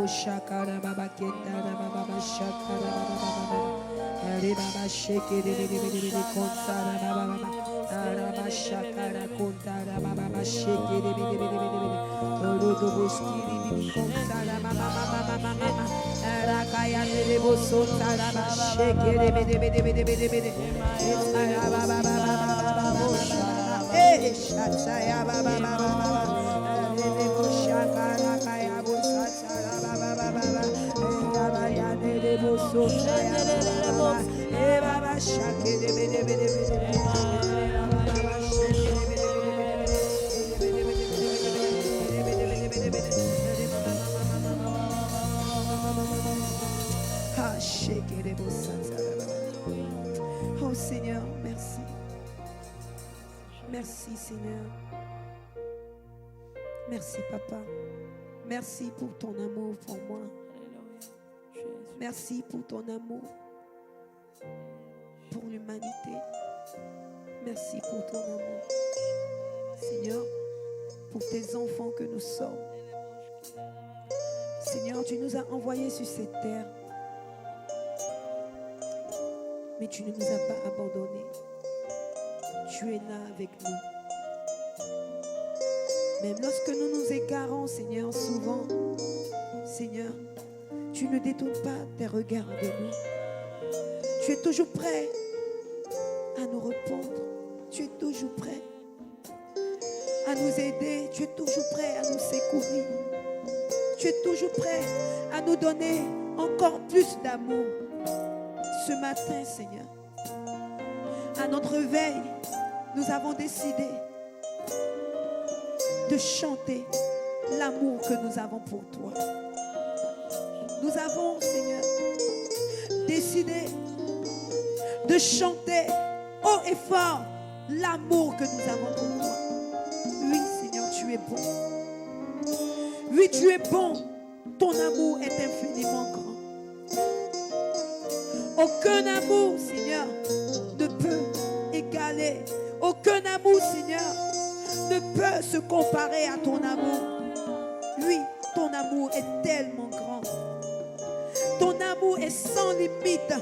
Shakara Baba Kenda Baba Shakara Baba Baba Shake Konsara Baba Baba Shakara Kontara Baba Shake Rodobuski Konsara Baba Rakaya Nebo Sotara Shake Shataya Baba Shakara Kaya Busatara Oh Seigneur, merci. Merci Seigneur. Merci Papa. Merci pour ton amour pour moi. Merci pour ton amour pour l'humanité. Merci pour ton amour. Seigneur, pour tes enfants que nous sommes. Seigneur, tu nous as envoyés sur cette terre. Mais tu ne nous as pas abandonnés. Tu es là avec nous. Même lorsque nous nous égarons, Seigneur, souvent, Seigneur, tu ne détournes pas tes regards de nous. Tu es toujours prêt à nous répondre. Tu es toujours prêt à nous aider. Tu es toujours prêt à nous secourir. Tu es toujours prêt à nous donner encore plus d'amour. Ce matin, Seigneur, à notre veille, nous avons décidé de chanter l'amour que nous avons pour toi. Nous avons, Seigneur, décidé de chanter haut et fort l'amour que nous avons pour toi. Oui, Seigneur, tu es bon. Oui, tu es bon. Ton amour est infiniment grand. Aucun amour, Seigneur, ne peut égaler. Aucun amour, Seigneur, ne peut se comparer à ton amour. Oui, ton amour est tellement grand. Ton amour est sans limite.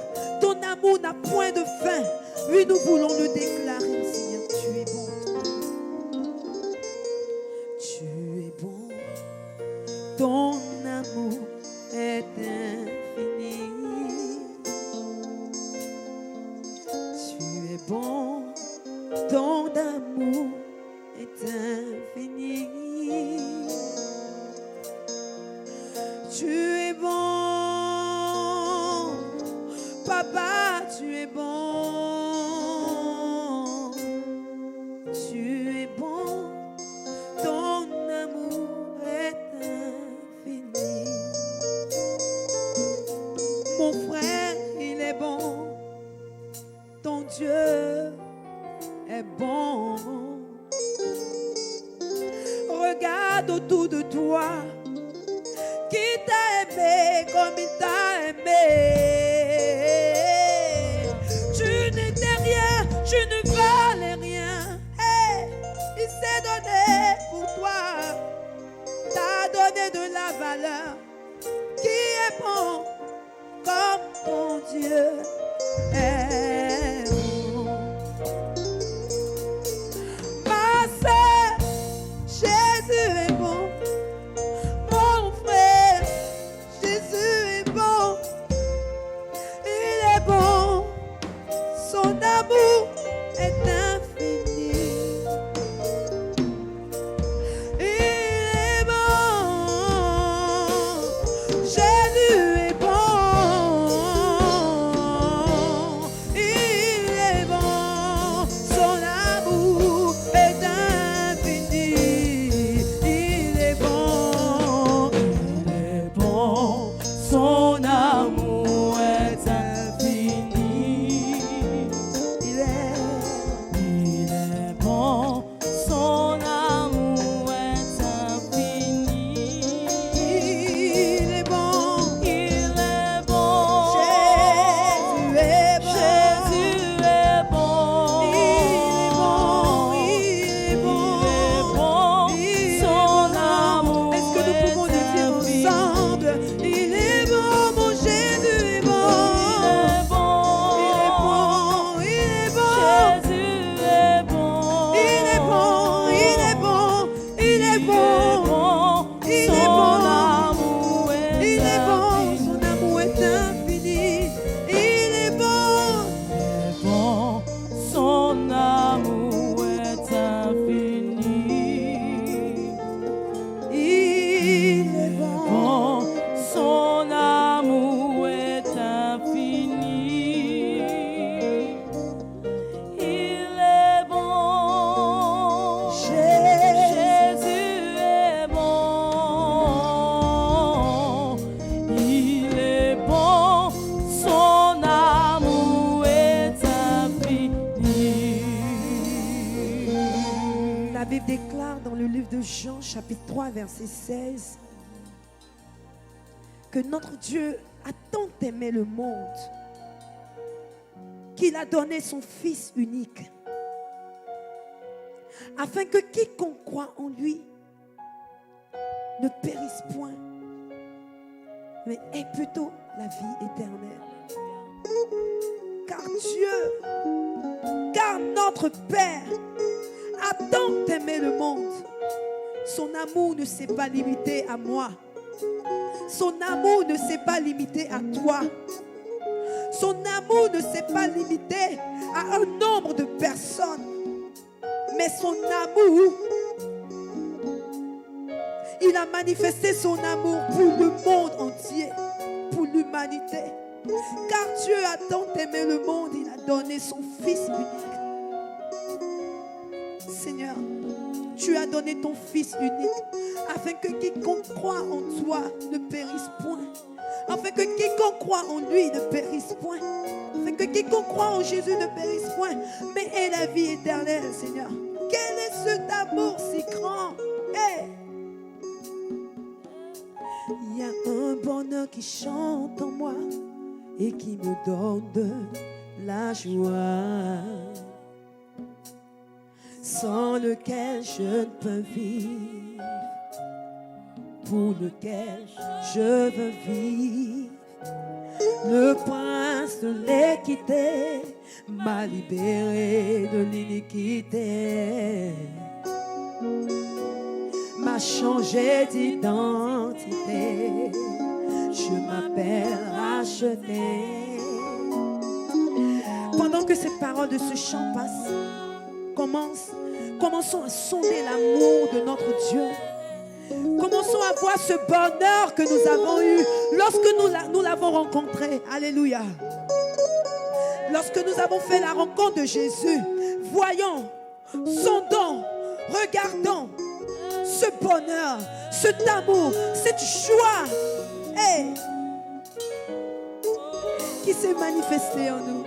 Ton amour n'a point de fin. Oui, nous voulons le déclarer, Seigneur. Tu es bon. Tu es bon. Ton amour est infini. Tu es bon. Ton amour est infini. Tu es bon. Papa, tu es bon. Tu es bon. Ton amour est infini. Mon frère, il est bon. Ton Dieu est bon. Regarde autour de toi. Qui t'a aimé comme il t'a aimé? Tu n'étais rien, tu ne valais rien. Hey, il s'est donné pour toi. T'as donné de la valeur. Qui est bon comme ton Dieu est bon? Ma sœur, Jésus est bon. Mon frère, Jésus est bon. Il est bon. Son amour est infini. Il est bon. Jésus est bon. Bible déclare dans le livre de Jean, chapitre 3, verset 16, que notre Dieu a tant aimé le monde qu'il a donné son Fils unique, afin que quiconque croit en lui ne périsse point, mais ait plutôt la vie éternelle. Car notre Père a tant aimé le monde, son amour ne s'est pas limité à moi. Son amour ne s'est pas limité à toi. Son amour ne s'est pas limité à un nombre de personnes. Mais son amour, il a manifesté son amour pour le monde entier, pour l'humanité. Car Dieu a tant aimé le monde, il a donné son Fils unique. Seigneur, tu as donné ton Fils unique afin que quiconque croit en toi ne périsse point. Afin que quiconque croit en lui ne périsse point. Afin que quiconque croit en Jésus ne périsse point, mais ait la vie éternelle, Seigneur. Quel est cet amour si grand? Il y a un bonheur qui chante en moi et qui me donne de la joie, sans lequel je ne peux vivre, pour lequel je veux vivre. Le prince de l'équité m'a libéré de l'iniquité, m'a changé d'identité. Je m'appelle racheté. Pendant que ces paroles de ce chant passent, commençons à sonder l'amour de notre Dieu. Commençons à voir ce bonheur que nous avons eu lorsque nous l'avons rencontré. Alléluia. Lorsque nous avons fait la rencontre de Jésus, voyons, sondons, regardons ce bonheur, cet amour, cette joie qui s'est manifestée en nous.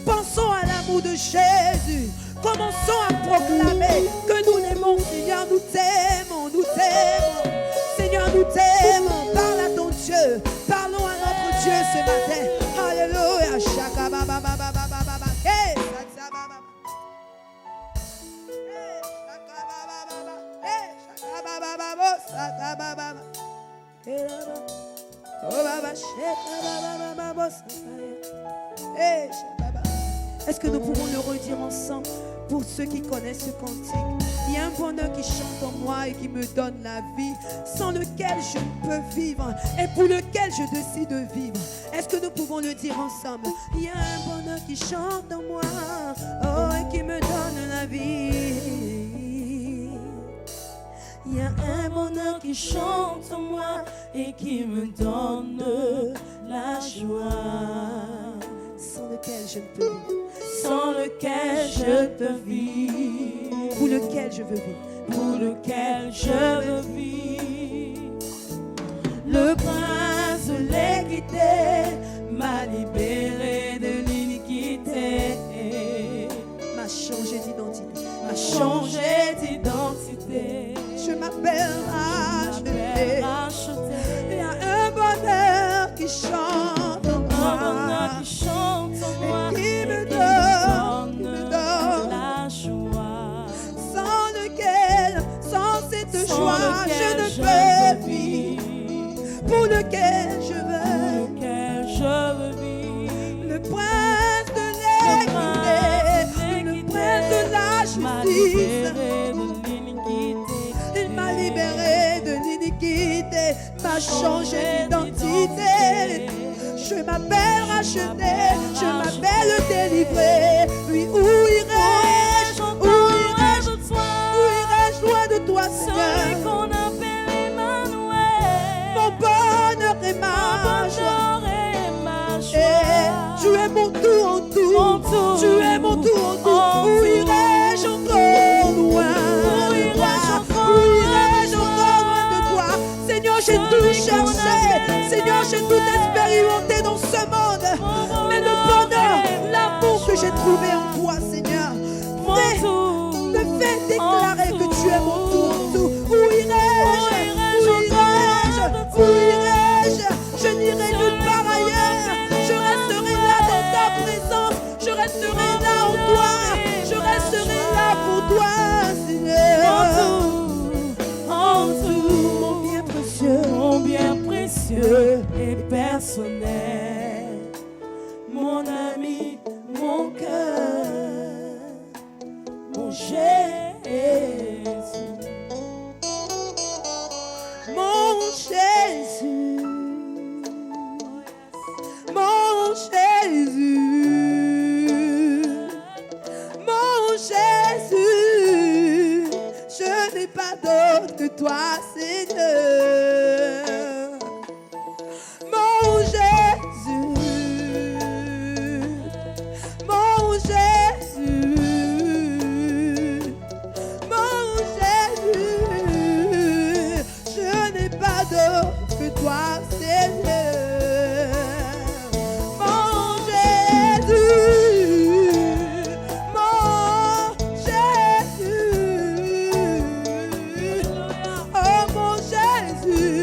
Pensons à l'amour de Jésus. Commençons à proclamer que nous l'aimons. Seigneur, nous t'aimons, nous t'aimons. Seigneur, nous t'aimons. Parle à ton Dieu. Parlons à notre Dieu ce matin. Alléluia. Est-ce que nous pouvons le redire ensemble pour ceux qui connaissent ce cantique? Il y a un bonheur qui chante en moi et qui me donne la vie, sans lequel je ne peux vivre et pour lequel je décide de vivre. Est-ce que nous pouvons le dire ensemble? Il y a un bonheur qui chante en moi, oh, et qui me donne la vie. Il y a un bonheur qui chante en moi et qui me donne la joie, sans lequel je ne peux vivre. Sans lequel je peux vivre, pour lequel je veux vivre, pour lequel je veux vivre. Le prince de l'équité m'a libéré de l'iniquité, m'a changé d'identité, m'a changé d'identité. Je m'appelle racheté. Il y a un bonheur qui chante en moi, et qui me donne la joie, sans lequel, sans cette joie, je ne peux vivre, pour lequel je veux vivre. Le prince de l'équité, le prince de la justice, il m'a libéré de l'iniquité, m'a changé d'identité. Je m'appelle racheté, je m'appelle délivré. Oui, où irai-je? Où irai-je loin de toi, Seigneur? Celui qu'on appelle Emmanuel. Mon bonheur est ma Mon Jésus, mon Jésus, mon Jésus, je n'ai pas d'autre que toi, Seigneur. Mon Jésus, mon Jésus, mon Jésus, je n'ai pas d'autre que toi, Seigneur. Mon Jésus, mon Jésus, oh mon Jésus,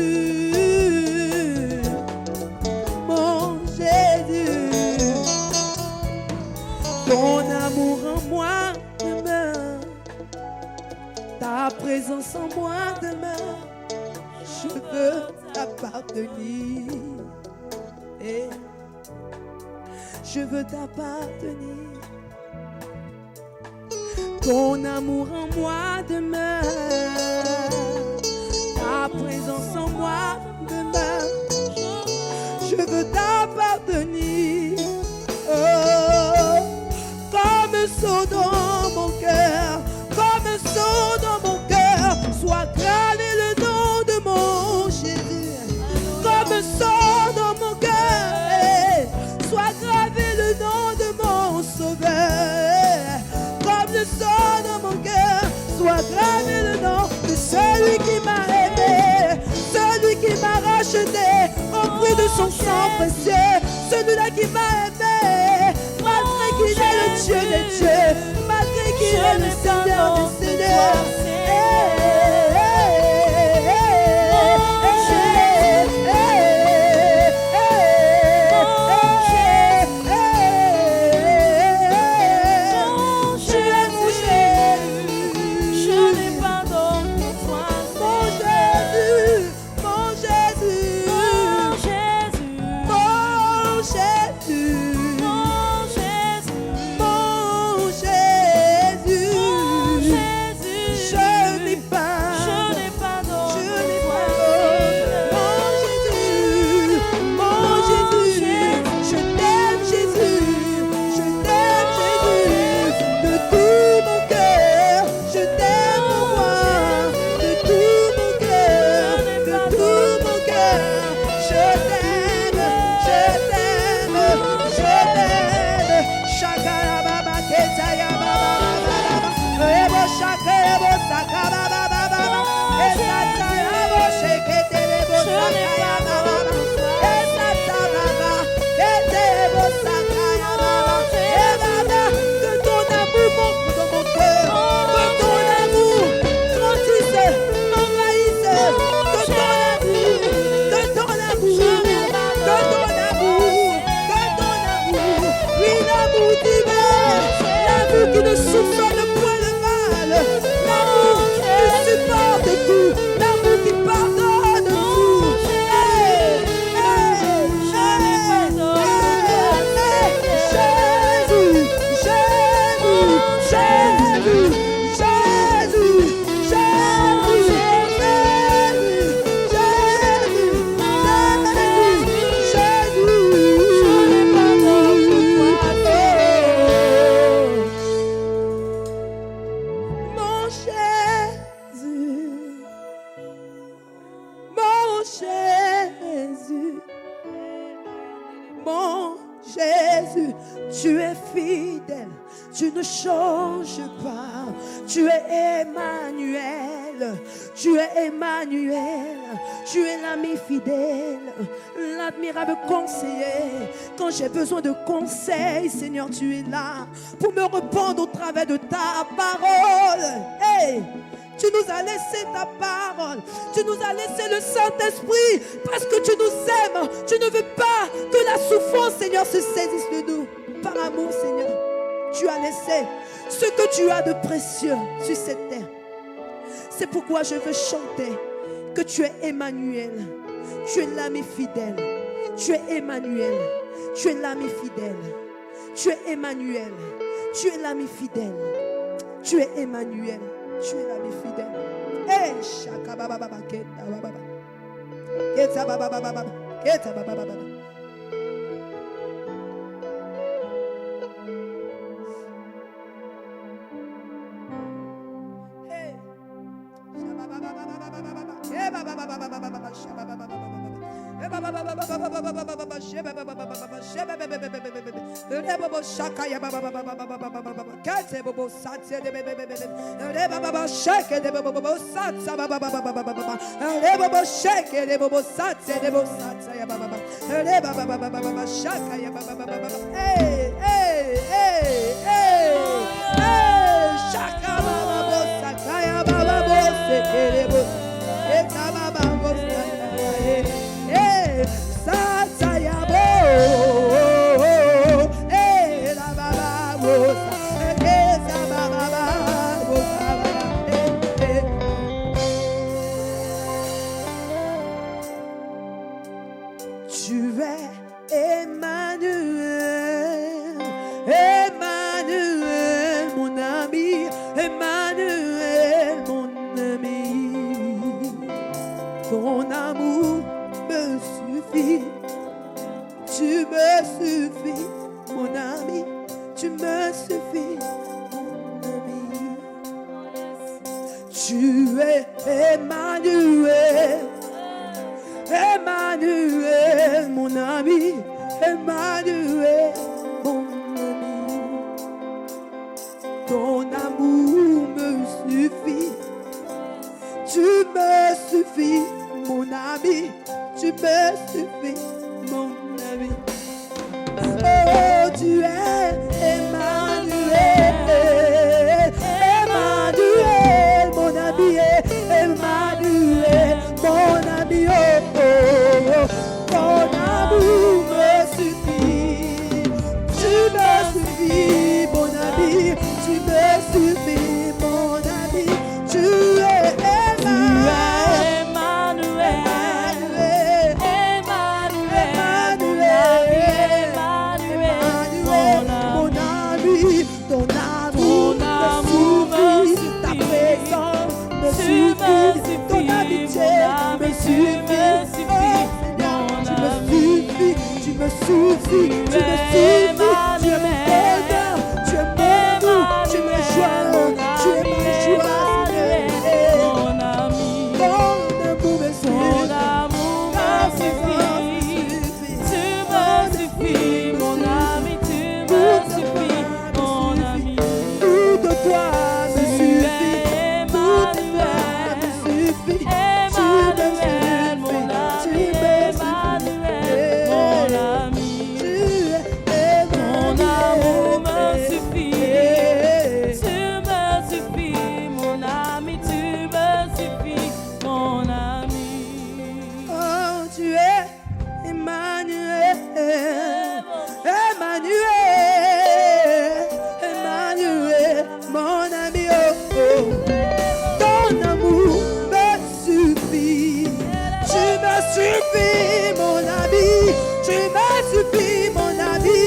mon Jésus, ton amour en moi demeure, ta présence en moi demeure. Je veux t'appartenir, et je veux t'appartenir. Ton amour en moi demeure, ta présence en moi demeure. Je veux t'appartenir, oh, comme un saut dans mon cœur, comme un saut dans mon cœur, soit gravé le nom de mon Jésus, comme un saut dans mon cœur, soit gravé le nom de mon Sauveur, comme le saut dans mon cœur, soit gravé le nom de celui qui m'a aimé, celui qui m'a racheté au prix de son sang précieux, celui-là qui m'a aimé, malgré qu'il est le Dieu des dieux, malgré qu'il est le Seigneur des seigneurs. Qui ne soupçonne point le mal, l'amour qui supporte tout, l'amour qui pardonne tout. Jésus, tu es fidèle, tu ne changes pas, tu es Emmanuel, tu es Emmanuel, tu es l'ami fidèle, l'admirable conseiller. Quand j'ai besoin de conseils, Seigneur, tu es là pour me répondre au travers de ta parole. Hey! Tu nous as laissé ta parole. Tu nous as laissé le Saint-Esprit parce que tu nous aimes. Tu ne veux pas que la souffrance, Seigneur, se saisisse de nous. Par amour, Seigneur, tu as laissé ce que tu as de précieux sur cette terre. C'est pourquoi je veux chanter que tu es Emmanuel. Tu es l'ami fidèle. Tu es Emmanuel. Tu es l'ami fidèle. Tu es Emmanuel. Tu es l'ami fidèle. Tu es Emmanuel. Tu es l'ami fidèle. Eh, Shaka Baba Baba, Keta Baba Baba. Keta Baba Baba Baba. Keta Baba Baba. Hey. Shaba Baba Baba Baba Baba. Eh Baba Baba Baba Baba. Shaba Baba Baba Baba. Eh Baba Baba Baba Baba Baba Baba. Shaba Baba Baba Baba. Shaba Baba Baba Baba. Le Baba Shaka ya Baba Baba Baba Baba Baba. Kete Baba Satse de Baba Baba. Le Baba Shake de Baba Satsa Baba Baba Baba Baba. Le Baba Shake de Baba Satse de Baba Satsa ya Baba Baba. Le Baba Baba Baba Shaka ya Baba Baba Baba. Hey hey hey hey hey Shaka Baba Baba Saka ya Baba Baba Sekere Baba. Eta Baba Baba Hey Satsa ya Baba. Tu es Emmanuel, Emmanuel, mon ami, Emmanuel, mon ami. Ton amour me suffit, tu me suffis, mon ami, tu me suffis, mon ami. Tu es Emmanuel. Emmanuel, mon ami, Emmanuel, mon ami. Ton amour me suffit, tu me suffis, mon ami, tu me suffis, mon ami. Oh, tu es Emmanuel, Emmanuel, mon ami, Emmanuel, mon ami. Oh, ton amour me suffit, tu me suffis, mon ami, tu me suffis, mon ami, tu es Emmanuel, Emmanuel, mon ami, ton amour me suffit, ta présence me suffit, ton amitié me suffit. Tu me suffis, tu es mon bonheur, tu es mon amour, tu es ma joie, mon ami, ton amour me suffit, tu me suffis, mon ami, tu me suffis, mon ami. Tout de toi me suffit, tout de toi me suffit, Emmanuel, mon ami, ton amour me suffit, tu me suffis, mon ami, tu me suffis, mon ami. Oh, tu es Emmanuel, Emmanuel, Emmanuel, mon ami. Oh, oh. Ton amour me suffit, tu me suffis, mon ami, tu me suffis, mon ami.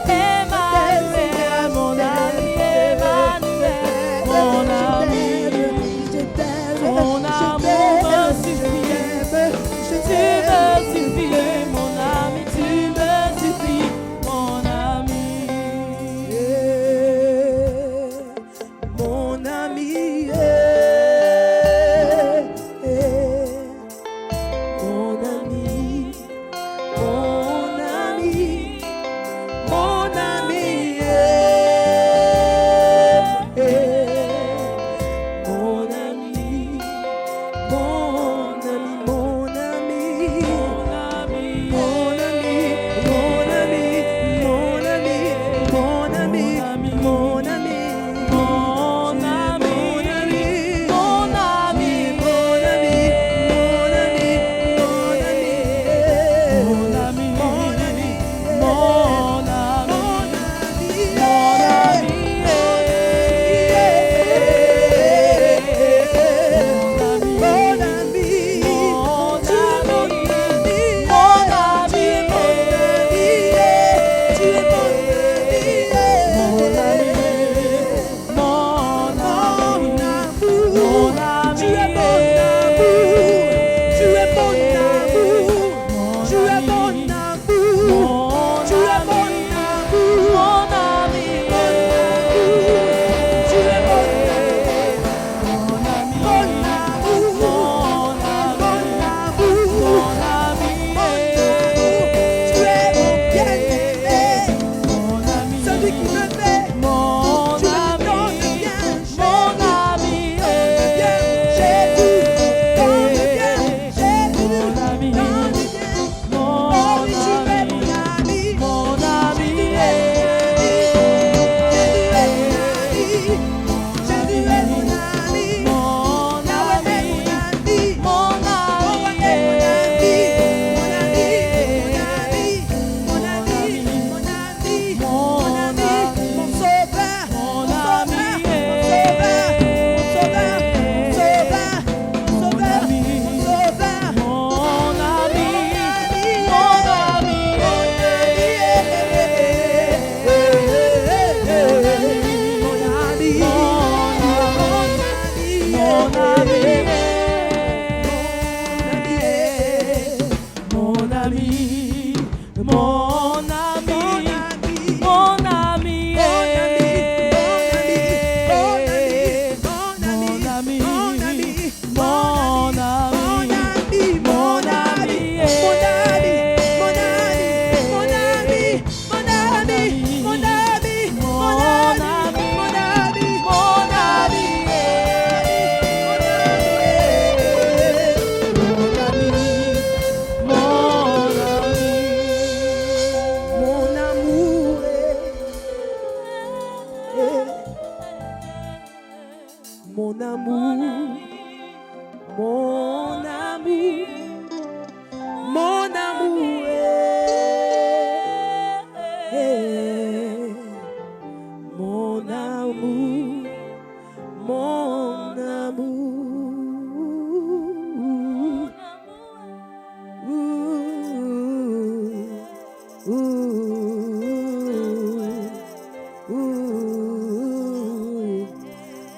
Emmanuel,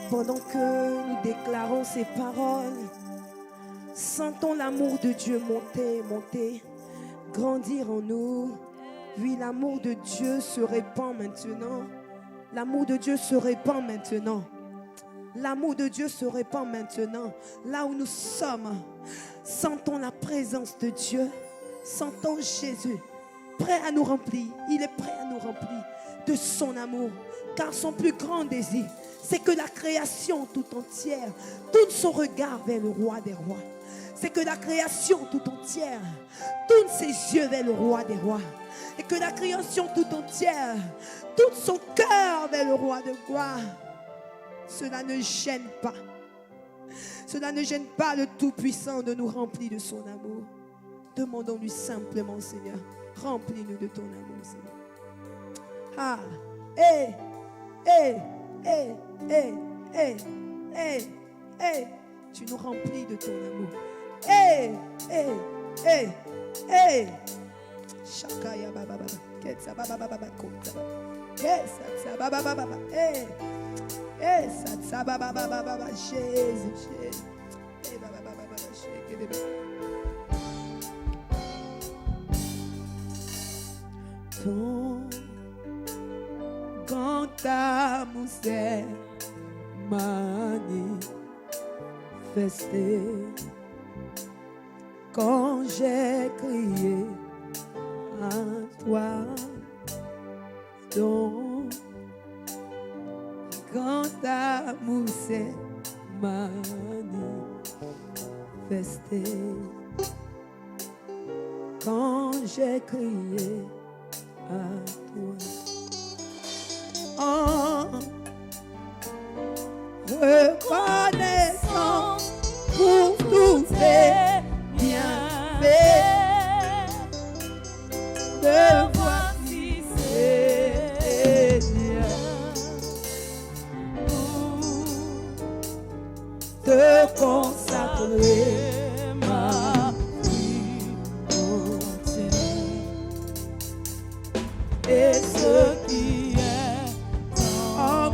Pendant que nous déclarons ces paroles, sentons l'amour de Dieu monter, monter, grandir en nous. Oui, l'amour de Dieu se répand maintenant. L'amour de Dieu se répand maintenant. L'amour de Dieu se répand maintenant. Là où nous sommes, sentons la présence de Dieu. Sentons Jésus, prêt à nous remplir. Il est prêt à nous remplir de son amour. Car son plus grand désir, c'est que la création tout entière tourne son regard vers le roi des rois. C'est que la création tout entière tourne ses yeux vers le roi des rois. Et que la création tout entière tourne son cœur vers le roi de gloire. Cela ne gêne pas. Cela ne gêne pas le Tout-Puissant de nous remplir de son amour. Demandons-lui simplement, Seigneur, remplis-nous de ton amour, Seigneur. Ah, tu nous remplis de ton amour. Shakaya baba baba, ketsa baba baba baba, kotsa baba, ketsa baba baba baba, satsa baba baba baba, Jésus, baba baba baba, Jésus. Ton grand amour s'est manifesté quand j'ai crié à toi, ton grand amour s'est manifesté quand j'ai crié à toi. En reconnaissance pour tous tes bienfaits, me voici Seigneur, pour te consacrer ma vie entière. Et ce qui est en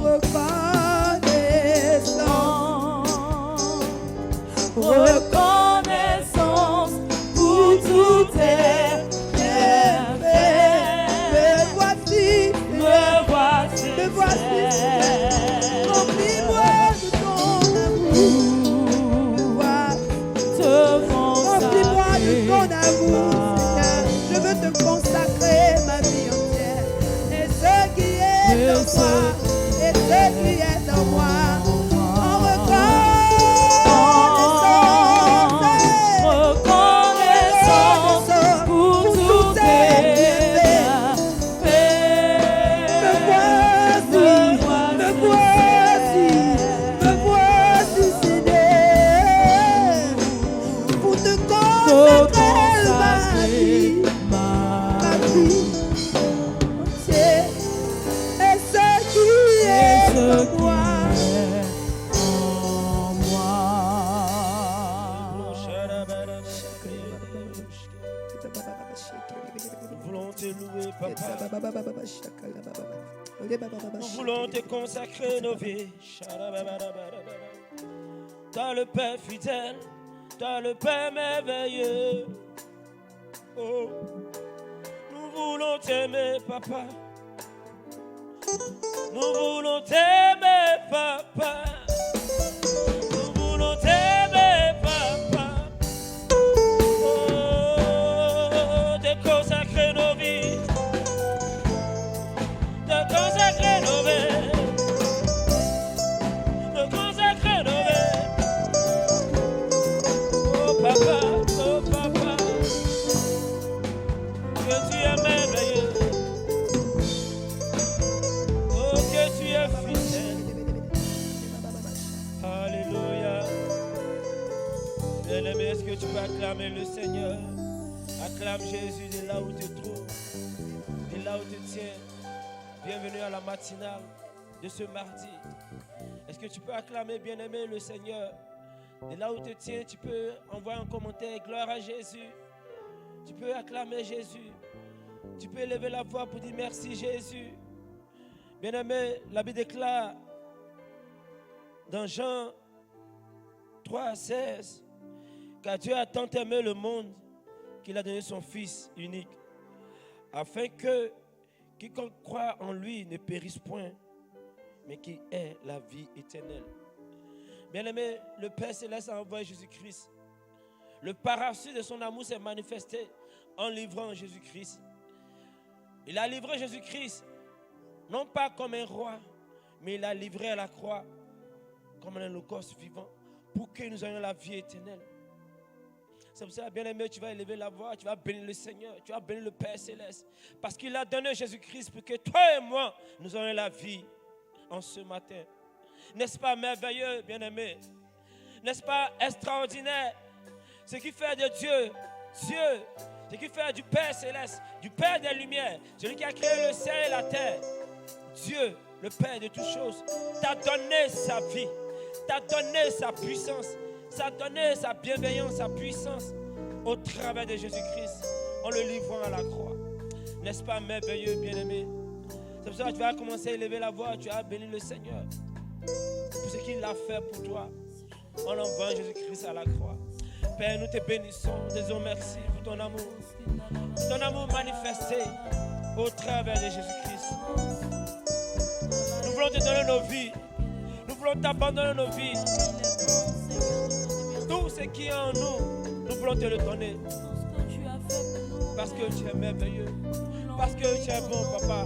reconnaissance pour tout tes bienfaits. Me voici, remplis-moi de ton amour. Remplis-moi de ton amour, Seigneur. Je veux te consacrer ma vie entière. Et ce qui est en moi, et ce qui est en moi. Nous voulons te consacrer nos vies. Toi le Père fidèle, toi le Père merveilleux. Oh, nous voulons t'aimer, Papa. Nous voulons t'aimer, Papa. Nous voulons t'aimer, Papa. Oh, te consacrer nos vies. Te consacrer nos vies. Te consacrer nos vies. Oh, Papa, oh, Papa. Que tu es merveilleux. Oh, que tu es fidèle. Alléluia. Bien-aimé, est-ce que tu peux acclamer le Seigneur? Acclame Jésus de là où tu te trouves, de là où tu te tiens. Bienvenue à la matinale de ce mardi. Est-ce que tu peux acclamer, bien-aimé, le Seigneur? De là où tu te tiens, tu peux envoyer un commentaire. Gloire à Jésus. Tu peux acclamer Jésus. Tu peux élever la voix pour dire merci Jésus. Bien-aimé, la Bible déclare dans Jean 3,16 car Dieu a tant aimé le monde qu'il a donné son Fils unique, afin que quiconque croit en lui ne périsse point, mais qui ait la vie éternelle. Bien-aimé, le Père Céleste a envoyé Jésus-Christ. Le paracet de son amour s'est manifesté en livrant Jésus-Christ. Il a livré Jésus-Christ, non pas comme un roi, mais il a livré à la croix comme un holocauste vivant pour que nous ayons la vie éternelle. C'est pour ça, bien-aimé, tu vas élever la voix, tu vas bénir le Seigneur, tu vas bénir le Père Céleste. Parce qu'il a donné Jésus-Christ pour que toi et moi, nous ayons la vie en ce matin. N'est-ce pas merveilleux, bien-aimé? N'est-ce pas extraordinaire? Ce qui fait de Dieu, ce qui fait du Père Céleste, du Père des Lumières, celui qui a créé le ciel et la terre, Dieu, le Père de toutes choses, t'a donné sa vie, t'a donné sa puissance, t'a donné sa bienveillance, sa puissance au travers de Jésus-Christ, en le livrant à la croix. N'est-ce pas merveilleux, bien-aimé? C'est pour ça que tu vas commencer à élever la voix, tu vas bénir le Seigneur pour ce qu'il a fait pour toi en envoyant Jésus-Christ à la croix. Père, nous te bénissons, nous te disons merci pour ton amour manifesté au travers de Jésus-Christ. Nous voulons te donner nos vies, nous voulons t'abandonner nos vies. Tout ce qui est en nous, nous voulons te le donner. Parce que tu es merveilleux, parce que tu es bon, papa.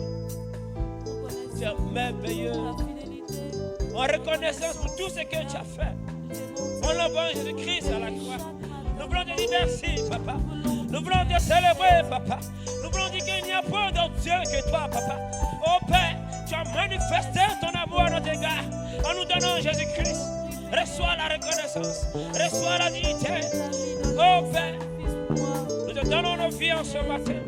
Tu es merveilleux. En reconnaissance pour tout ce que tu as fait. En l'envoyant Jésus-Christ à la croix. Nous voulons te dire merci, papa. Nous voulons te célébrer, papa. Nous voulons dire qu'il n'y a pas d'autre Dieu que toi, papa. Oh Père, tu as manifesté ton amour à notre égard en nous donnant Jésus-Christ. Reçois la reconnaissance, reçois la dignité. Oh Père, nous te donnons nos vies en ce matin.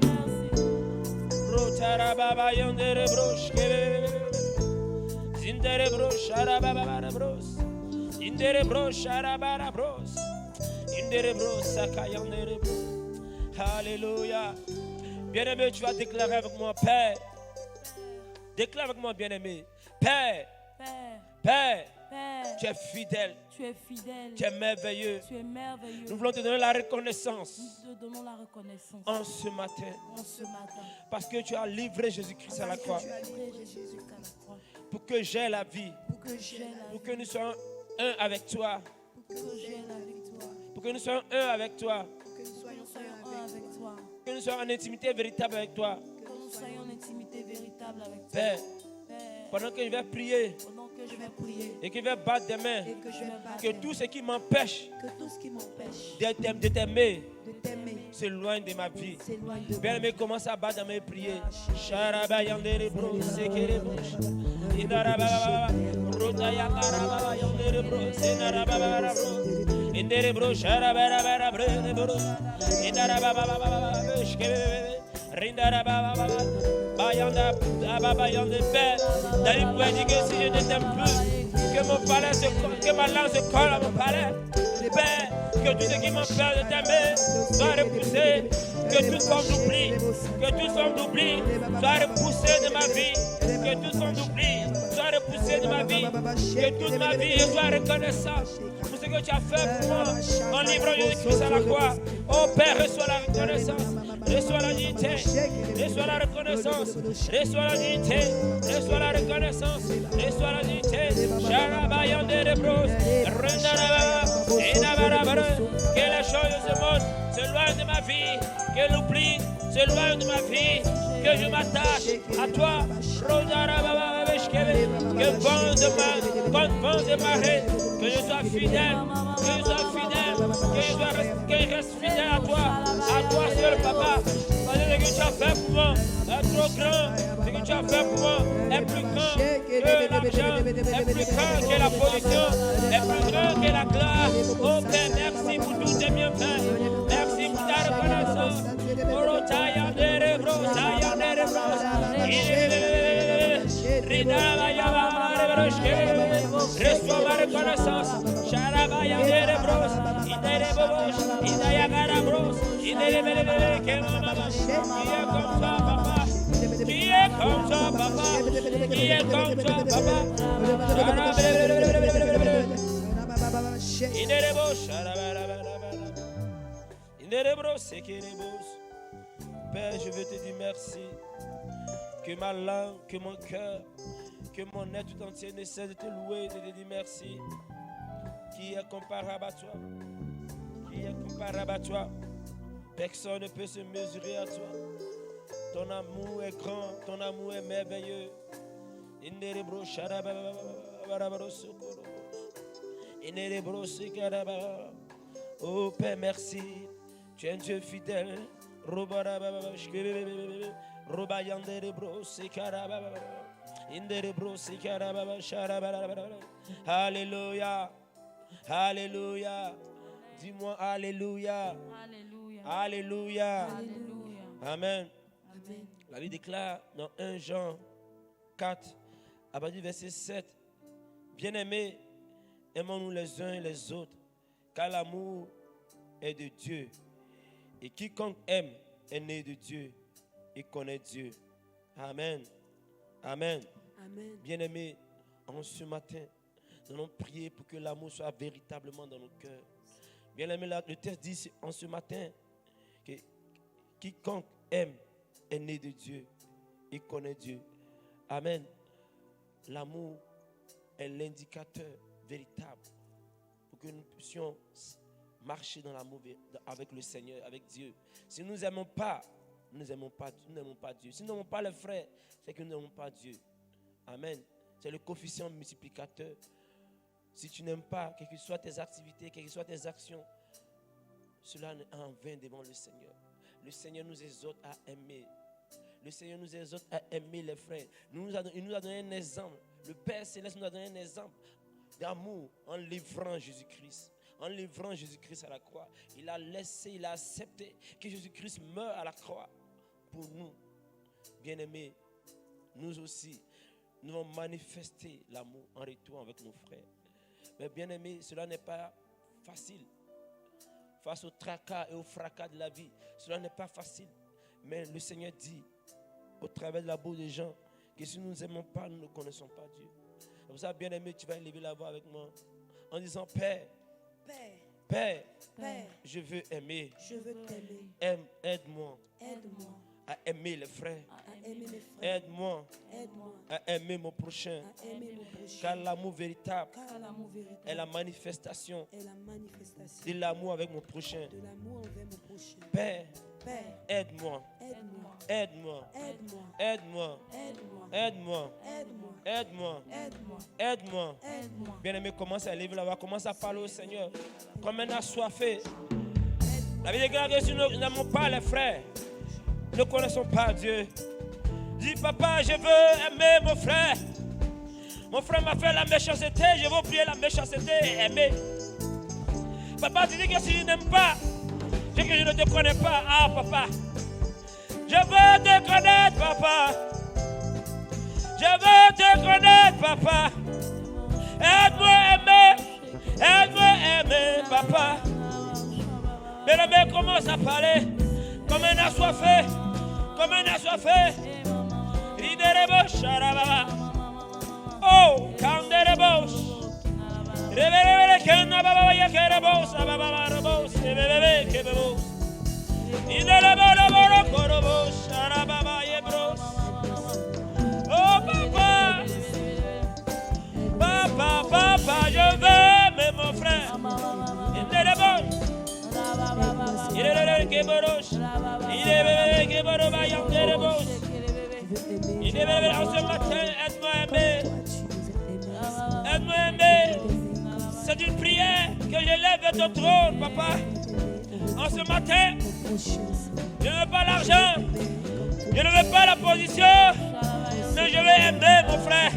Alléluia. Bien-aimé, tu vas déclarer avec moi, Père. Déclare avec moi, bien-aimé. Père. Père. Tu es fidèle. Tu es fidèle. Tu es merveilleux. Tu es merveilleux. Nous voulons te donner la reconnaissance. Nous te donnons la reconnaissance. En ce matin. En ce matin. Parce que tu as livré Jésus-Christ à la croix. Pour que j'ai la vie. Pour que nous soyons un avec toi. Pour que nous soyons un avec toi. Que nous soyons en intimité véritable avec toi. Père, pendant que je vais prier et que je vais battre des mains, que tout ce qui m'empêche de t'aimer s'éloigne de ma vie. Bien-aimé, commence à battre des mains et prier. David pouvait dire que si je ne t'aime plus, que ma langue se colle à mon palais. Père, que tout ce qui m'empêche de t'aimer soit repoussé, que toute forme d'oubli soit repoussée de ma vie, que toute forme d'oubli soit repoussée de ma vie, que toute ma vie je sois reconnaissant pour ce que tu as fait pour moi en livrant Jésus-Christ à la croix. Oh Père, reçois la reconnaissance, reçois la dignité, reçois la reconnaissance, reçois la dignité, reçois la reconnaissance, reçois la dignité. Que les choses de ce monde s'éloignent de ma vie, que l'oubli s'éloigne de ma vie, que je m'attache à toi. Que vents de marée, que je sois fidèle, que je reste fidèle à toi seul, papa. Parce que ce que tu as fait pour moi est trop grand, ce que tu as fait pour moi est plus grand que l'argent, est plus grand que la position, est plus grand que la gloire. Oh Père, merci pour tous tes bienfaits, merci pour ta reconnaissance. Reçois ma reconnaissance. Qui est comme toi, papa? Qui est comme toi, papa? Père, je veux te dire merci. Que ma langue, que mon cœur, que mon être tout entier ne cesse de te louer, de te dire merci. Qui est comparable à toi? Qui est comparable à toi? Personne ne peut se mesurer à toi. Ton amour est grand, ton amour est merveilleux. Oh Père, merci. Tu es un Dieu fidèle. Alléluia. Alléluia. Dis-moi Alléluia. Alléluia. Alléluia. Alléluia. Amen. Amen. La Bible déclare dans 1 Jean 4, à partir du verset 7, bien-aimés, aimons-nous les uns et les autres, car l'amour est de Dieu. Et quiconque aime est né de Dieu et connaît Dieu. Amen. Amen. Amen. Bien-aimés, en ce matin, nous allons prier pour que l'amour soit véritablement dans nos cœurs. Bien-aimés, le texte dit en ce matin que quiconque aime est né de Dieu et connaît Dieu. Amen. L'amour est l'indicateur véritable pour que nous puissions marcher dans l'amour avec le Seigneur, avec Dieu. Si nous n'aimons pas, nous n'aimons pas Dieu. Si nous n'aimons pas les frères, c'est que nous n'aimons pas Dieu. Amen. C'est le coefficient multiplicateur. Si tu n'aimes pas, quelles que soient tes activités, quelles que soient tes actions, cela est en vain devant le Seigneur. Le Seigneur nous exhorte à aimer. Le Seigneur nous exhorte à aimer les frères. Il nous a donné un exemple. Le Père Céleste nous a donné un exemple d'amour en livrant Jésus-Christ. En livrant Jésus-Christ à la croix. Il a laissé, il a accepté que Jésus-Christ meure à la croix pour nous. Bien-aimés, nous aussi, nous allons manifester l'amour en retour avec nos frères. Mais bien-aimés, cela n'est pas facile. Face au tracas et au fracas de la vie, cela n'est pas facile. Mais le Seigneur dit, au travers de la bouche des gens, que si nous ne nous aimons pas, nous ne connaissons pas Dieu. C'est pour ça, bien-aimé, tu vas élever la voix avec moi en disant, Père, Père, je veux aimer. Je veux t'aimer. Aide-moi Aide-moi à aimer les frères. à aimer mes frères. Aide-moi Aide-moi à aimer mon prochain. à aimer mon prochain. Car l'amour véritable Car l'amour véritable est la manifestation est la manifestation de l'amour avec mon prochain. de l'amour envers mon prochain. Père, Père, aide-moi, aide-moi, aide-moi, aide-moi, aide-moi, aide-moi, aide-moi, aide-moi, aide-moi, aide-moi, aide-moi. aide-moi. Bien-aimé, commence à lever la voix, commence à parler au Seigneur comme un assoiffé. La Bible déclare que si nous n'aimons pas les frères, nous ne connaissons pas Dieu. Dis, papa, je veux aimer mon frère. Mon frère m'a fait la méchanceté, je veux oublier la méchanceté et aimer. Papa, tu dis que si je n'aime pas, c'est que je ne te connais pas. Ah, papa, je veux te connaître, papa. Je veux te connaître, papa. Aide-moi à aimer. Aide-moi à aimer, papa. Mais le mec commence à parler comme un assoiffé. Comme un assoiffé. Oh, Kanderebos. Rebele Kenna Baba Yakerebos, Baba Rabos, Rebele Kebos. Ineleboro Korobos, Arababa Yebros. Oh, papa. Papa, je veux aimer mon frère. Inelebos. Ineleboro Keboros. Ineleboro Keboroba Yanderebos. En ce matin, aide-moi à aimer. Aide-moi à aimer. C'est une prière que j'élève à ton trône, papa. En ce matin, je ne veux pas l'argent. Je ne veux pas la position. Mais je veux aimer mon frère.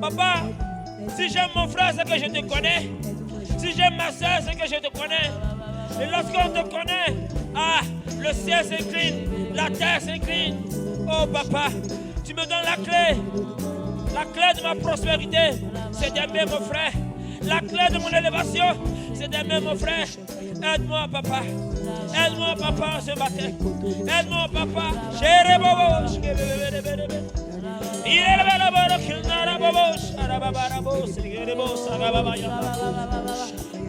Papa, si j'aime mon frère, c'est que je te connais. Si j'aime ma soeur, c'est que je te connais. Et lorsqu'on te connaît, le ciel s'incline, la terre s'incline. Oh papa, tu me donnes la clé. La clé de ma prospérité, c'est d'aimer mon frère. La clé de mon élévation, c'est d'aimer mon frère. Aide-moi, papa. Aide-moi, papa, ce matin. Aide-moi, papa. Chérie, bobo. Il est le bon qu'il n'a pas bobo. Sharababarabo, Segerebo, Sagababaya.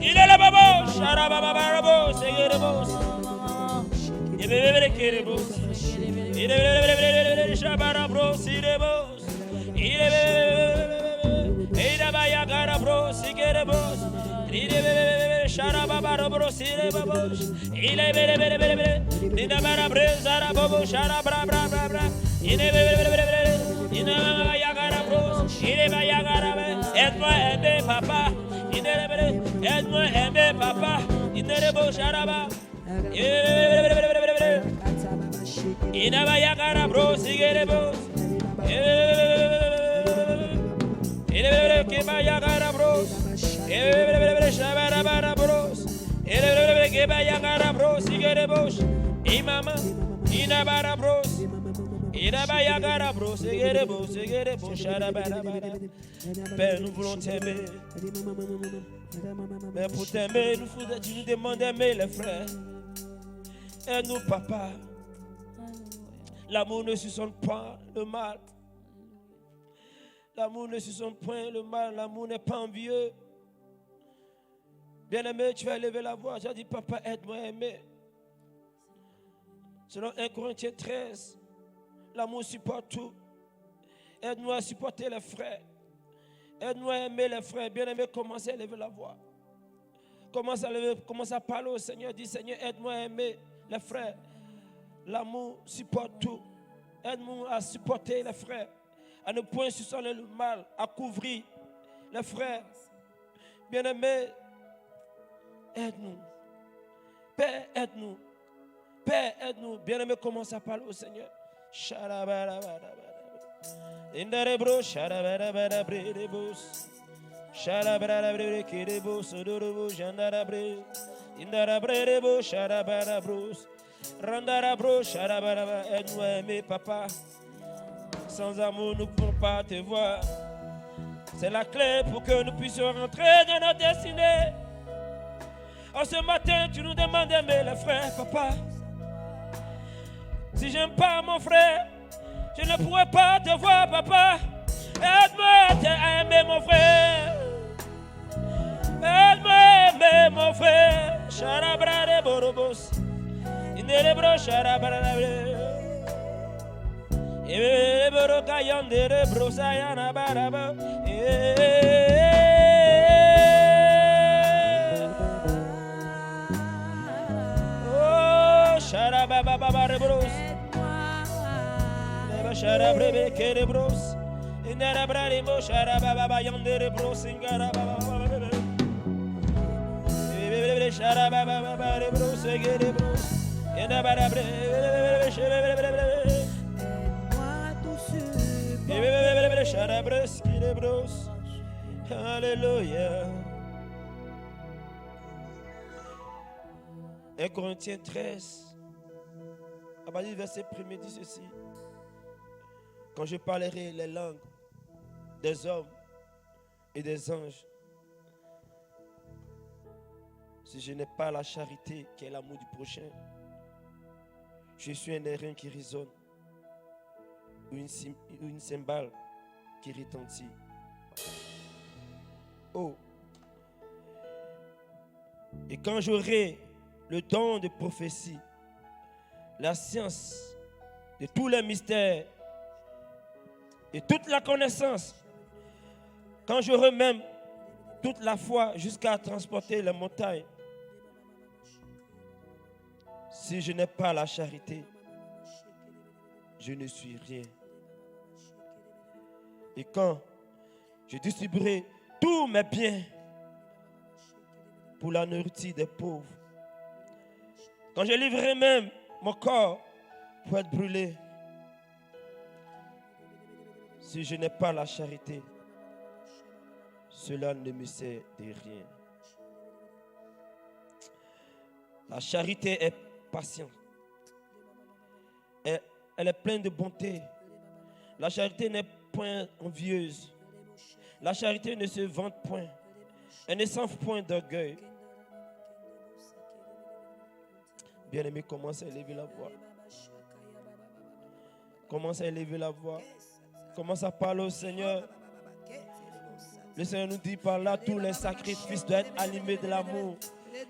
Il est le bobo. Sharababarabo, Segerebo. Il est le Kerebo. Il est le Shabarabro, Sirebo. Il est le Bayagarabro, Sigerebo. Il est le Sharababarabro, Sirebo. Il est le Nabarabre, Zarabobo, Sharabrabra. Il est le aide-moi à aimer papa. Aide-moi à aimer papa. Inerebo Sharaba. Inabayagara bro, Sigerebo. Kebayagara bros. Shabarabara bros. Kebayagara bros, Sigerebo. Imama. Inabara bros. Père, nous voulons t'aimer. Mais pour t'aimer, tu nous demandes d'aimer les frères. Aide-nous, papa. L'amour ne soupçonne pas le mal. L'amour ne soupçonne point le mal. L'amour n'est pas envieux. Bien-aimé, tu vas lever la voix. Tu as dit, papa, aide-moi à aimer. Selon 1 Corinthiens 13. L'amour supporte tout. Aide-nous à supporter les frères. Aide-nous à aimer les frères. Bien-aimé, commencez à lever la voix. Commence à parler au Seigneur. Dis, Seigneur, aide-moi à aimer les frères. L'amour supporte tout. Aide-nous à supporter les frères. À ne point soupçonner le mal. À couvrir les frères. Bien-aimé, aide-nous. Père, aide-nous. Père, aide-nous. Bien-aimé, commence à parler au Seigneur. Indarebro sharabarabarabribus sharabarabarabrikibus odurubu jandarabre indarabrebo sharabarabrus randarabro sharabaraba. Aide-nous à aimer papa. Sans amour nous ne pouvons pas te voir. C'est la clé pour que nous puissions rentrer dans notre destinée. En ce matin tu nous demandes d'aimer les frères papa. Si j'aime pas mon frère, je ne pourrais pas te voir, papa. Aide-moi à aimer mon frère. Aide-moi à aimer mon frère. Charabrare borobos. Inerebro charabrare. Eboro kayandere brosayana baraba. Oh, charabababare bros. Sharabrebe kerebros inarabrarimo sharababa yandere bros ingarababa sharababa bros gerebros inabarabre sharabres kerebros. Alléluia. 1 Corinthiens 13 à partir du verset 1er dit ceci. Quand je parlerai les langues des hommes et des anges, si je n'ai pas la charité qui est l'amour du prochain, je suis un airain qui résonne ou une cymbale qui retentit. Oh! Et quand j'aurai le don de prophétie, la science de tous les mystères, et toute la connaissance, quand j'aurai même toute la foi jusqu'à transporter les montagnes, si je n'ai pas la charité, je ne suis rien. Et quand je distribuerai tous mes biens pour la nourriture des pauvres, quand je livrerai même mon corps pour être brûlé, si je n'ai pas la charité, cela ne me sert de rien. La charité est patiente. Elle est pleine de bonté. La charité n'est point envieuse. La charité ne se vante point. Elle ne s'enfle point d'orgueil. Bien-aimé, commence à élever la voix. Commence à élever la voix. Commence à parler au Seigneur. Le Seigneur nous dit par là, tous les sacrifices doivent être animés de l'amour.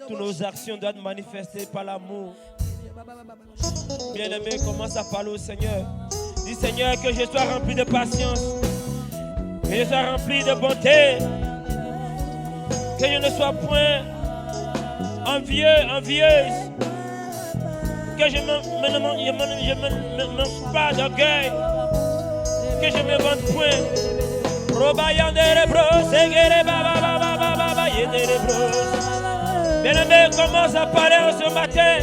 Toutes nos actions doivent être manifestées par l'amour. Bien-aimé, commence à parler au Seigneur. Dis Seigneur, que je sois rempli de patience. Que je sois rempli de bonté. Que je ne sois point envieux, envieuse. Que je ne manque pas d'orgueil. Que je me vante point. Bien-aimé, commence à parler ce matin.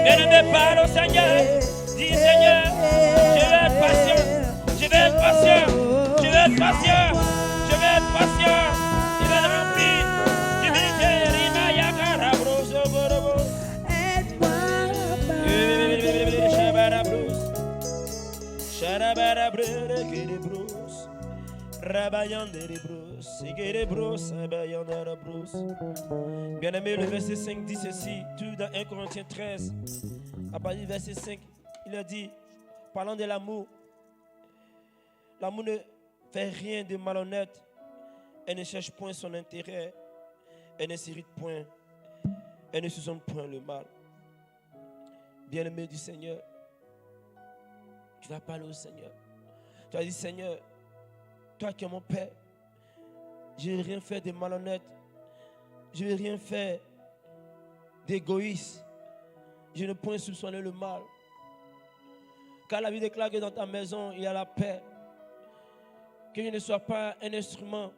Bien-aimé, parle au Seigneur. Dis Seigneur, je vais être patient. Je vais être patient. Je vais être patient. Je vais être patient. Je vais être rempli d'humilité. Bien-aimé, le verset 5 dit ceci, tout dans 1 Corinthiens 13, à partir du verset 5, il a dit, parlant de l'amour, l'amour ne fait rien de malhonnête, elle ne cherche point son intérêt, elle ne s'irrite point, elle ne soupçonne point le mal. Bien-aimé du Seigneur, tu vas parler au Seigneur. Tu vas dire, Seigneur, toi qui es mon Père, je n'ai rien fait de malhonnête. Je n'ai rien fait d'égoïste. Je ne point soupçonner le mal. Car la Bible déclare que dans ta maison, il y a la paix. Que je ne sois pas un instrument,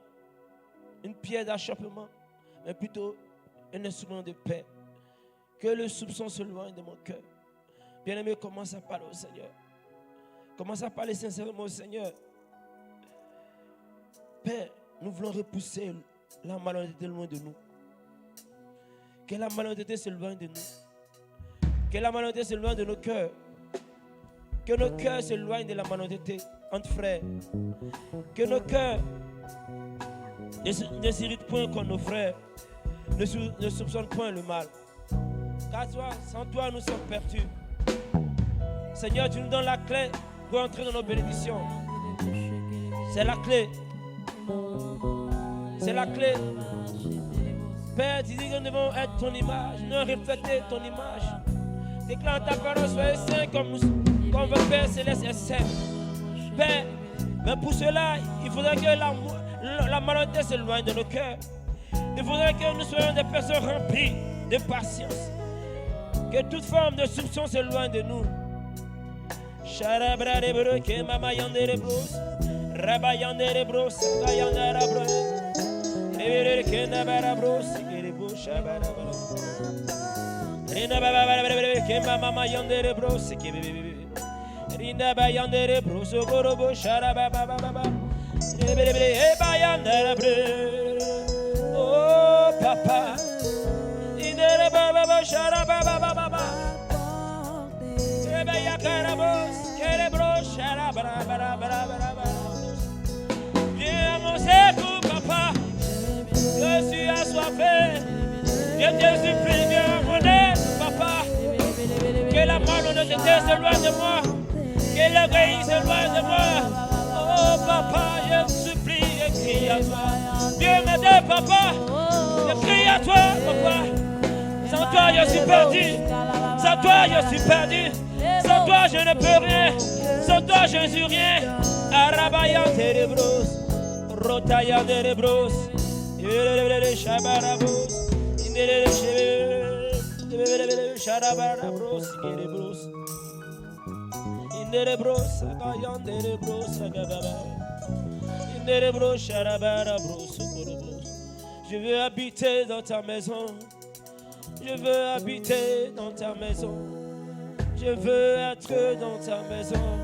une pierre d'achoppement, mais plutôt un instrument de paix. Que le soupçon se loigne de mon cœur. Bien-aimé, commence à parler au Seigneur. Commence à parler sincèrement au Seigneur. Père, nous voulons repousser la malhonnêteté loin de nous. Que la malhonnêteté se loigne de nous. Que la malhonnêteté se loigne de nos cœurs. Que nos cœurs se loignent de la malhonnêteté entre frères. Que nos cœurs ne s'irritent point contre nos frères. Ne soupçonnent point le mal. Car toi, sans toi, nous sommes perdus. Seigneur, tu nous donnes la clé pour entrer dans nos bénédictions. C'est la clé. C'est la clé. Père, tu dis que nous devons être ton image, nous refléter ton image. Déclare ta parole, soyez saints comme votre Père céleste est saint. Père, mais pour cela, il faudrait que la malhonnêteté s'éloigne de nos cœurs. Il faudrait que nous soyons des personnes remplies de patience. Que toute forme de soupçon s'éloigne de nous. Oh papa, viens à mon secours, papa. Je suis assoiffé. Je te supplie, viens à mon aide, papa. Que la malhonnêteté s'éloigne de moi. Que l'orgueil s'éloigne de moi. Oh papa, je te supplie, je crie à toi. Viens m'aider, papa. Je crie à toi, papa. Sans toi, je suis perdu. Sans toi, je suis perdu. Sans toi, je ne peux rien. Sans toi, je ne suis rien. Arabayan terebros. Rotayan terebros. Shabarabos. Sharabarabros. Inderebros. Agayan terebros. Inderebros. Sharabarabros. Je veux habiter dans ta maison. Je veux habiter dans ta maison. Je veux être dans ta maison.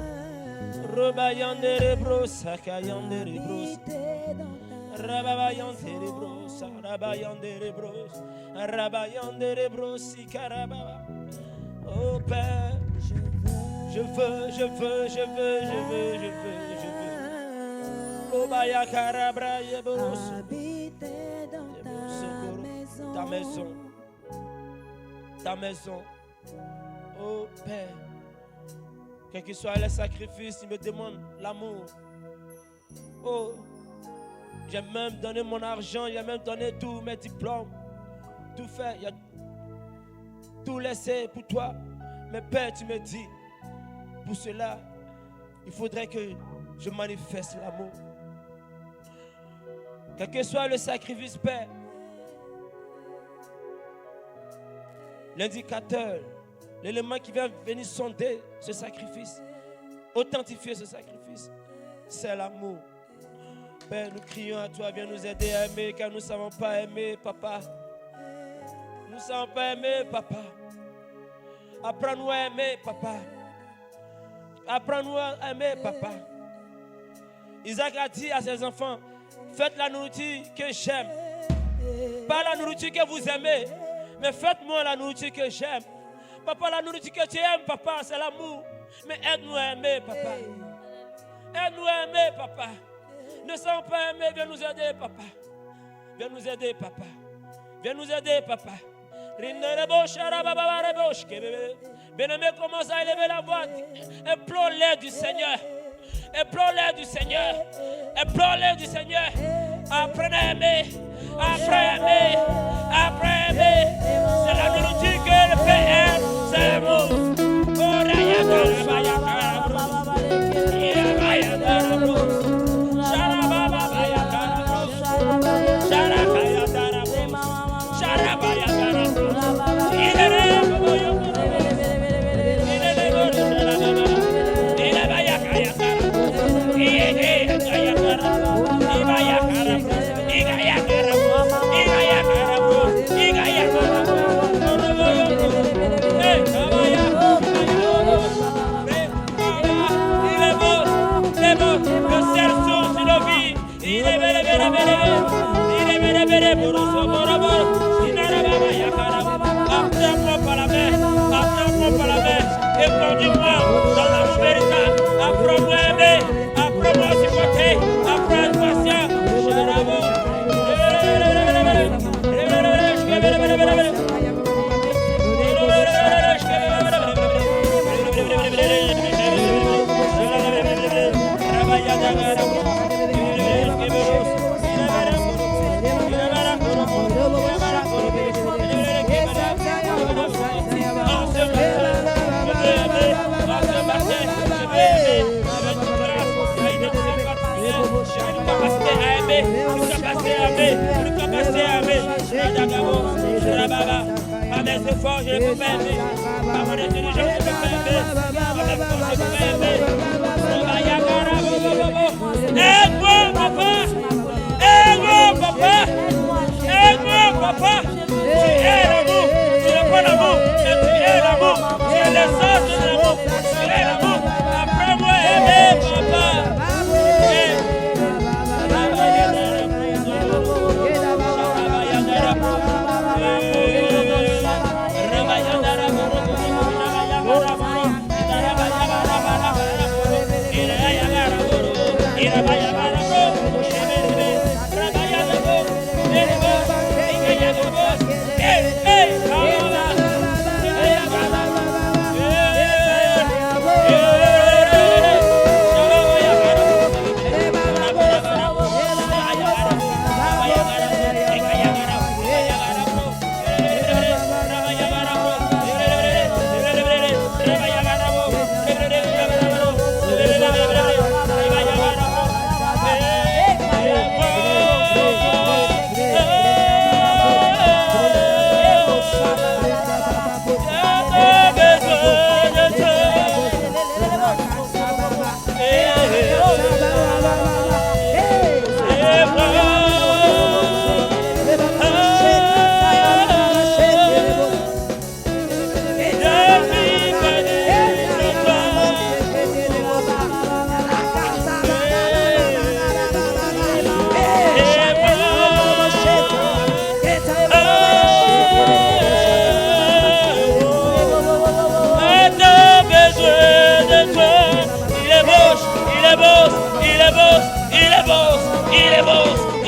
Robayandere bros, sakayandere bros. Rabayandere bros, rabayandere bros. Rabayandere bros, sikarababa. Oh Père, je veux. Robaya karabra yebros. Ta maison. Ta maison. Oh Père, quel que soit le sacrifice, il me demande l'amour. Oh, j'ai même donné mon argent, j'ai même donné tous mes diplômes, tout fait, j'ai tout laissé pour toi. Mais Père, tu me dis, pour cela, il faudrait que je manifeste l'amour. Quel que soit le sacrifice, Père, l'indicateur, l'élément qui va venir sonder ce sacrifice, authentifier ce sacrifice, c'est l'amour. Père, nous crions à toi, viens nous aider à aimer, car nous ne savons pas aimer, Papa. Nous ne savons pas aimer, Papa. Apprends-nous à aimer, Papa. Apprends-nous à aimer, Papa. Isaac a dit à ses enfants, faites la nourriture que j'aime. Pas la nourriture que vous aimez, mais faites-moi la nourriture que j'aime. Papa, la nourriture que tu aimes, Papa, c'est l'amour. Mais aide-nous à aimer, Papa. Aide-nous à aimer, Papa. Ne sommes pas aimés, viens nous aider, Papa. Viens nous aider, Papa. Viens nous aider, Papa. Bien-aimé, commence à élever la voix. Implore l'aide du Seigneur. Implore l'aide du Seigneur. Implore l'aide du Seigneur. Apprenez à aimer. Apprenez à aimer. Apprenez à aimer. C'est la nourriture que le Père aime. C'est l'amour. Apprends-moi par la main, et conduis-moi dans la vérité. Apprends-moi à aimer, apprends-moi à supporter, apprends à être patient. Par mes efforts, je ne peux pas aimer. Par mon intelligence, je ne peux pas aimer. Par mes forces, je ne peux pas aimer. Aide-moi, papa. Aide-moi, papa. Aide-moi, papa. Tu es l'amour. Tu n'es pas l'amour, mais tu es l'amour. Tu es l'essence de l'amour. Tu es l'amour. Apprends-moi à aimer, papa.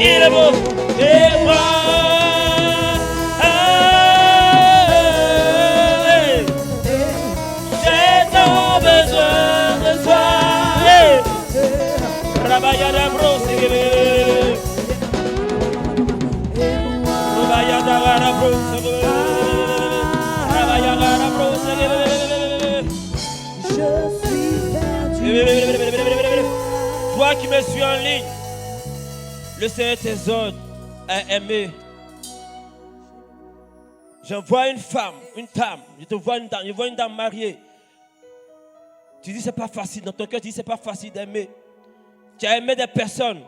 Il est beau. Et moi, j'ai tant besoin de toi. Rabayada bro, Rabayada bro, Rabayada bro, Je suis perdu. toi qui me suis en ligne, le Seigneur t'exhorte à aimer. Je vois une femme, une dame, je vois une dame mariée. Tu dis c'est pas facile, dans ton cœur tu dis c'est pas facile d'aimer. Tu as aimé des personnes,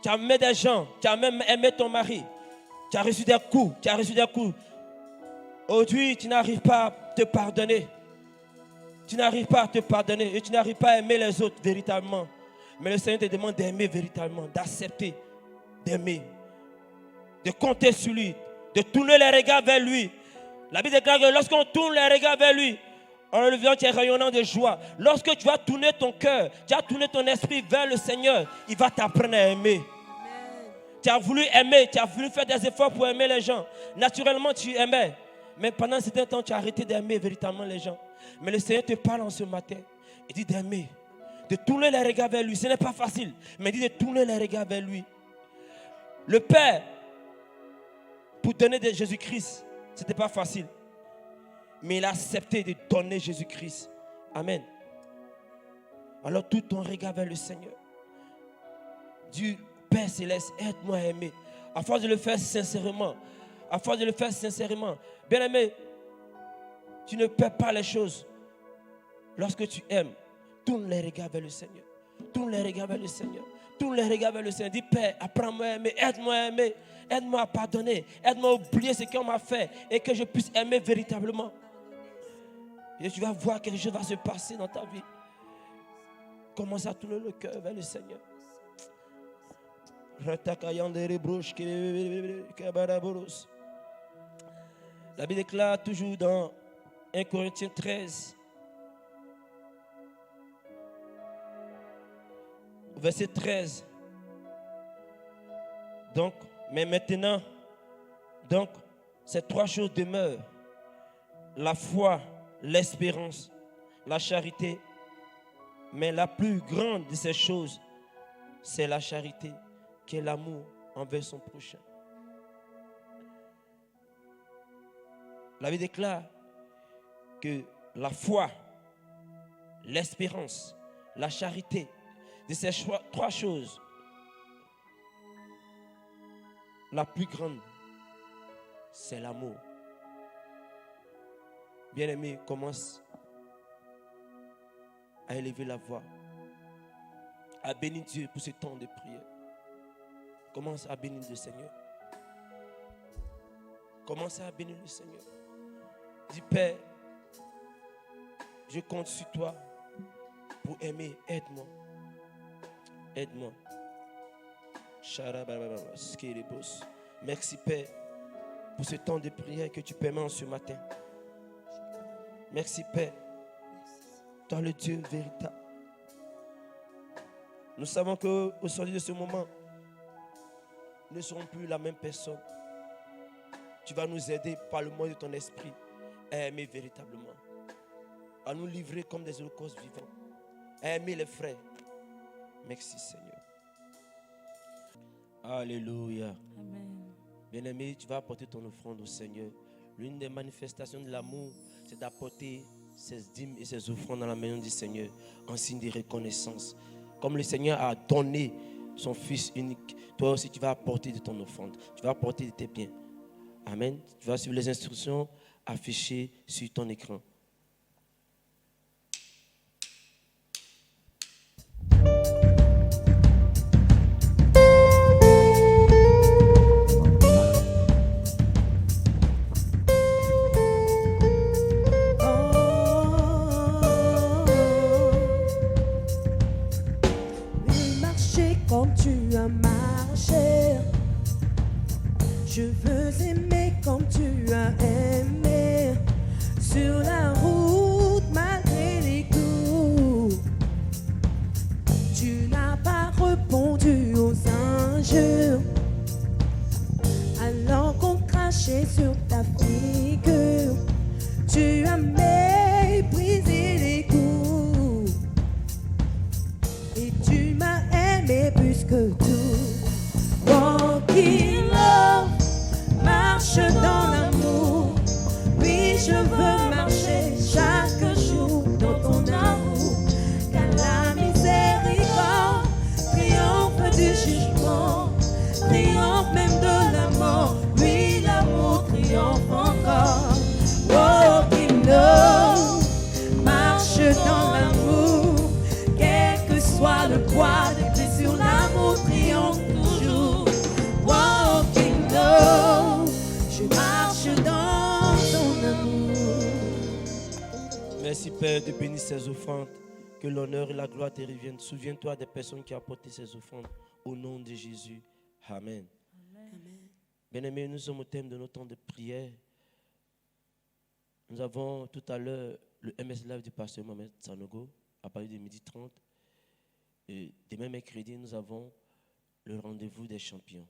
tu as aimé des gens, tu as même aimé ton mari. Tu as reçu des coups, Aujourd'hui, tu n'arrives pas à te pardonner. Tu n'arrives pas à te pardonner et tu n'arrives pas à aimer les autres véritablement. Mais le Seigneur te demande d'aimer véritablement, d'accepter, d'aimer, de compter sur lui, de tourner les regards vers lui. La Bible déclare que lorsqu'on tourne les regards vers lui, en le levant, tu es rayonnant de joie. Lorsque tu vas tourner ton cœur, tu vas tourner ton esprit vers le Seigneur, il va t'apprendre à aimer. Tu as voulu aimer, tu as voulu faire des efforts pour aimer les gens. Naturellement, tu aimais. Mais pendant un certain temps, tu as arrêté d'aimer véritablement les gens. Mais le Seigneur te parle en ce matin. Il dit d'aimer, de tourner les regards vers lui. Ce n'est pas facile, mais il dit de tourner les regards vers lui. Le Père, pour donner de Jésus-Christ, ce n'était pas facile. Mais il a accepté de donner Jésus-Christ. Amen. Alors tout ton regard vers le Seigneur. Dieu, Père Céleste, aide-moi à aimer. À force de le faire sincèrement. À force de le faire sincèrement. Bien aimé, tu ne perds pas les choses. Lorsque tu aimes, tourne les regards vers le Seigneur. Tourne les regards vers le Seigneur. Tourne les regards vers le Seigneur. Dis, Père, apprends-moi à aimer. Aide-moi à aimer. Aide-moi à pardonner. Aide-moi à oublier ce qu'on m'a fait. Et que je puisse aimer véritablement. Et tu vas voir quelque chose va se passer dans ta vie. Commence à tourner le cœur vers le Seigneur. La Bible déclare toujours dans 1 Corinthiens 13, verset 13. Donc, mais maintenant, donc, ces trois choses demeurent. La foi, l'espérance, la charité. Mais la plus grande de ces choses, c'est la charité, qui est l'amour envers son prochain. La Bible déclare que la foi, l'espérance, la charité, de ces trois choses, la plus grande, c'est l'amour. Bien-aimé, commence à élever la voix, à bénir Dieu pour ce temps de prière. Commence à bénir le Seigneur. Commence à bénir le Seigneur. Dis, Père, je compte sur toi pour aimer. Aide-moi. Aide-moi. Merci, Père, pour ce temps de prière que tu permets en ce matin. Merci, Père. Toi, le Dieu véritable. Nous savons qu'au sortir de ce moment, nous ne serons plus la même personne. Tu vas nous aider par le moyen de ton esprit à aimer véritablement. À nous livrer comme des holocaustes vivants. À aimer les frères. Merci, Seigneur. Alléluia. Amen. Bien-aimé, tu vas apporter ton offrande au Seigneur. L'une des manifestations de l'amour, c'est d'apporter ses dîmes et ses offrandes dans la maison du Seigneur en signe de reconnaissance. Comme le Seigneur a donné son Fils unique, toi aussi tu vas apporter de ton offrande. Tu vas apporter de tes biens. Amen. Tu vas suivre les instructions affichées sur ton écran. Comme tu as marché, je veux aimer comme tu as aimé, sur la route malgré les coups. Tu n'as pas répondu aux injures. Alors qu'on crachait sur ta figure, tu as méprisé les coups. Et tu m'as aimé plus que tout. Walk in love, marche dans l'amour. Oui, je veux marcher chaque jour dans ton amour. Car la miséricorde triomphe du jugement, triomphe même de la mort. Oui, l'amour triomphe encore. Walk in love, marche dans l'amour. Quel que soit le poids des blessures, l'amour triomphe toujours. Walk in love, je marche dans ton amour. Merci Père de bénir ces offrandes. Que l'honneur et la gloire te reviennent. Souviens-toi des personnes qui ont apporté ces offrandes. Au nom de Jésus. Amen. Bien-aimés, nous sommes au thème de notre temps de prière. Nous avons tout à l'heure le MS Live du pasteur Mohamed Sanogo à partir de 12h30. Et demain mercredi, nous avons le rendez-vous des champions.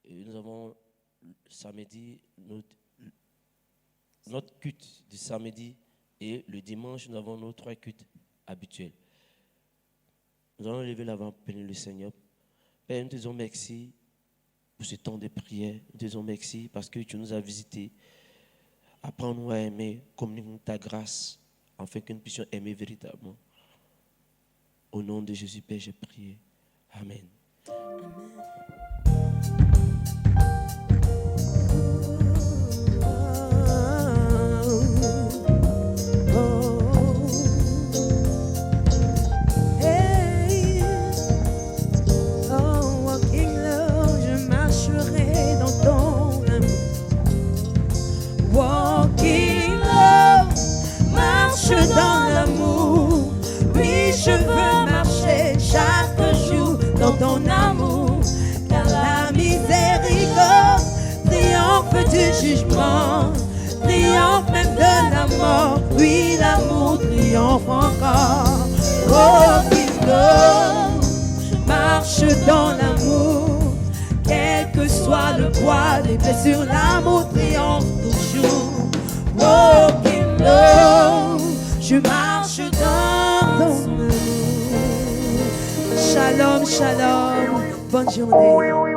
Et nous avons samedi notre culte du samedi et le dimanche, nous avons nos 3 cultes habituels. Nous allons lever l'avant, bénir le Seigneur. Père, nous te disons merci pour ce temps de prière. Nous te disons merci parce que tu nous as visités. Apprends-nous à aimer, communique-nous ta grâce, afin que nous puissions aimer véritablement. Au nom de Jésus, Père, j'ai prié. Amen. Dans l'amour, oui, je veux marcher chaque jour dans ton amour, car la miséricorde triomphe du jugement, triomphe même de la mort, oui, l'amour triomphe encore. Oh, Christ, je marche dans l'amour, quel que soit le poids des blessures, l'amour triomphe toujours. Oh, Christ, je marche dans ton amour. Shalom, shalom, bonne journée.